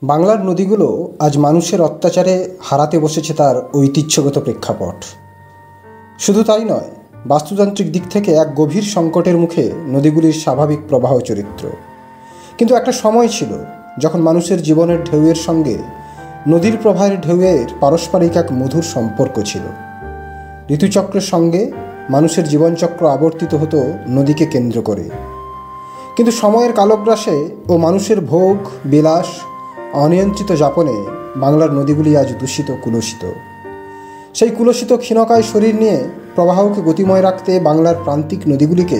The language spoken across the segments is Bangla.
বাংলার নদীগুলো আজ মানুষের অত্যাচারে হারাতে বসেছে তার ঐতিহ্যগত প্রেক্ষাপট। শুধু তাই নয়, বাস্তুতান্ত্রিক দিক থেকে এক গভীর সংকটের মুখে নদীগুলির স্বাভাবিক প্রবাহ চরিত্র। কিন্তু একটা সময় ছিল যখন মানুষের জীবনের ঢেউয়ের সঙ্গে নদীর প্রবাহের ঢেউয়ের পারস্পরিক এক মধুর সম্পর্ক ছিল। ঋতুচক্রের সঙ্গে মানুষের জীবনচক্র আবর্তিত হতো নদীকে কেন্দ্র করে। কিন্তু সময়ের কালগ্রাসে ও মানুষের ভোগ বিলাস অনিয়ন্ত্রিত যাপনে বাংলার নদীগুলি আজ দূষিত, কুলসিত। সেই কুলসিত ক্ষীণকায় শরীর নিয়ে প্রবাহকে গতিময় রাখতে বাংলার প্রান্তিক নদীগুলিকে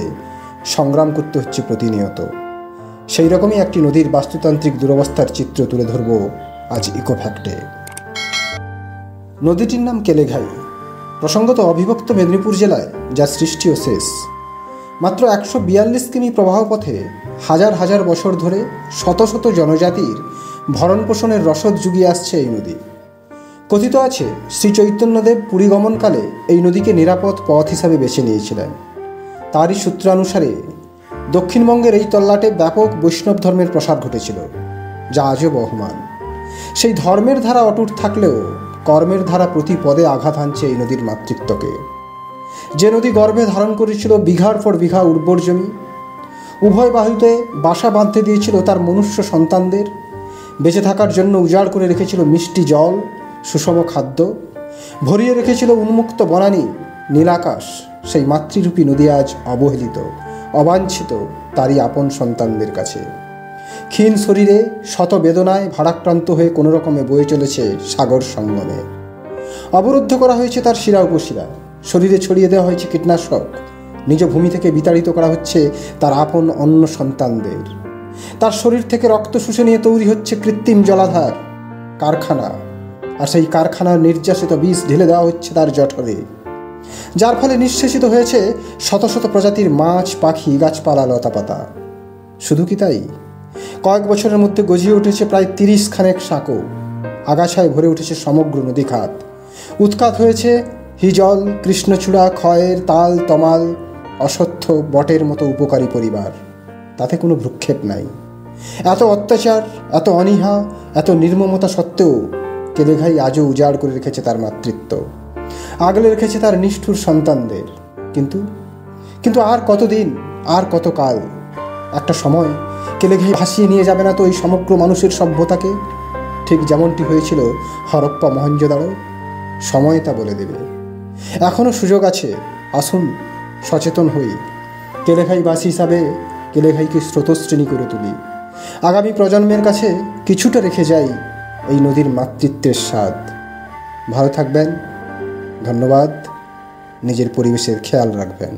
সংগ্রাম করতে হচ্ছে প্রতিনিয়ত। সেই রকমই একটি নদীর বাস্তুতান্ত্রিক দুরবস্থার চিত্র তুলে ধরব আজ ইকোফ্যাক্টে। নদীটির নাম কেলেঘাই। প্রসঙ্গত অবিভক্ত মেদিনীপুর জেলায়, যার সৃষ্টি ও শেষ মাত্র 142 কিমি প্রবাহপথে হাজার হাজার বছর ধরে শত শত জনজাতির ভরণ পোষণের রসদ জুগিয়ে আসছে এই নদী। কথিত আছে, শ্রী চৈতন্যদেব পুরী গমনকালে এই নদীকে নিরাপদ পথ হিসাবে বেছে নিয়েছিলেন। তারই সূত্রানুসারে দক্ষিণবঙ্গের এই তল্লাটে ব্যাপক বৈষ্ণব ধর্মের প্রসার ঘটেছিল, যা আজও বহমান। সেই ধর্মের ধারা অটুট থাকলেও কর্মের ধারা প্রতি পদে আঘাত হানছে এই নদীর মাতৃত্বকে। যে নদী গর্ভে ধারণ করেছিল বিঘার পর বিঘা উর্বর জমি, উভয় বাহুতে বাসা বাঁধতে দিয়েছিল তার মনুষ্য সন্তানদের, বেঁচে থাকার জন্য উজাড় করে রেখেছিল মিষ্টি জল, সুষম খাদ্য, ভরিয়ে রেখেছিল উন্মুক্ত বনানী, নীলাকাশ, সেই মাতৃরূপী নদী আজ অবহেলিত, অবাঞ্ছিত তারই আপন সন্তানদের কাছে। ক্ষীণ শরীরে শত বেদনায় ভারাক্রান্ত হয়ে কোনো রকমে বয়ে চলেছে সাগর সঙ্গমে। অবরুদ্ধ করা হয়েছে তার শিরা উপশিরা, শরীরে ছড়িয়ে দেওয়া হয়েছে কীটনাশক, নিজ ভূমি থেকে বিতাড়িত করা হচ্ছে তার আপন অন্য সন্তানদের। তার শরীর থেকে রক্ত শুষে নিয়ে তৈরি হচ্ছে কৃত্রিম জলাধার, কারখানা, আর সেই কারখানার নির্যাসিত বিষ ঢেলে দেওয়া হচ্ছে তার জঠরে, যার ফলে নিঃশেষিত হয়েছে শত শত প্রজাতির মাছ, পাখি, গাছপালা, লতাপাতা। শুধু কি তাই, কয়েক বছরের মধ্যে গজিয়ে উঠেছে প্রায় 30 খানেক সাঁকো, আগাছায় ভরে উঠেছে সমগ্র নদীখাত। উৎখাত হয়েছে হিজল, কৃষ্ণচূড়া, খয়ের, তাল, তমাল, অশ্বত্থ, বটের মতো উপকারী পরিবার। তাতে কোনো ভ্রুক্ষেপ নাই। এত অত্যাচার, এত অনীহা, এত নির্মমতা সত্ত্বেও কেলেঘাই আজও উজাড় করে রেখেছে তার মাতৃত্ব, আগলে রেখেছে তার নিষ্ঠুর সন্তানদের। কিন্তু আর কতদিন, আর কত কাল? একটা সময় কেলেঘাই ভাসিয়ে নিয়ে যাবে না তো এই সমগ্র মানুষের সভ্যতাকে? ঠিক যেমনটি হয়েছিল হরপ্পা, মহেঞ্জোদারো। সময় তা বলে দেবে। এখনও সুযোগ আছে, আসুন সচেতন হই। কেলেঘাইবাসী হিসাবে কেলেঘাইকে স্রোতস্বিনী করে তুলি। আগামী প্রজন্মের কাছে কিছুটা রেখে যাই এই নদীর মাতৃত্বের স্বাদ। ভালো থাকবেন, ধন্যবাদ। নিজের পরিবেশের খেয়াল রাখবেন।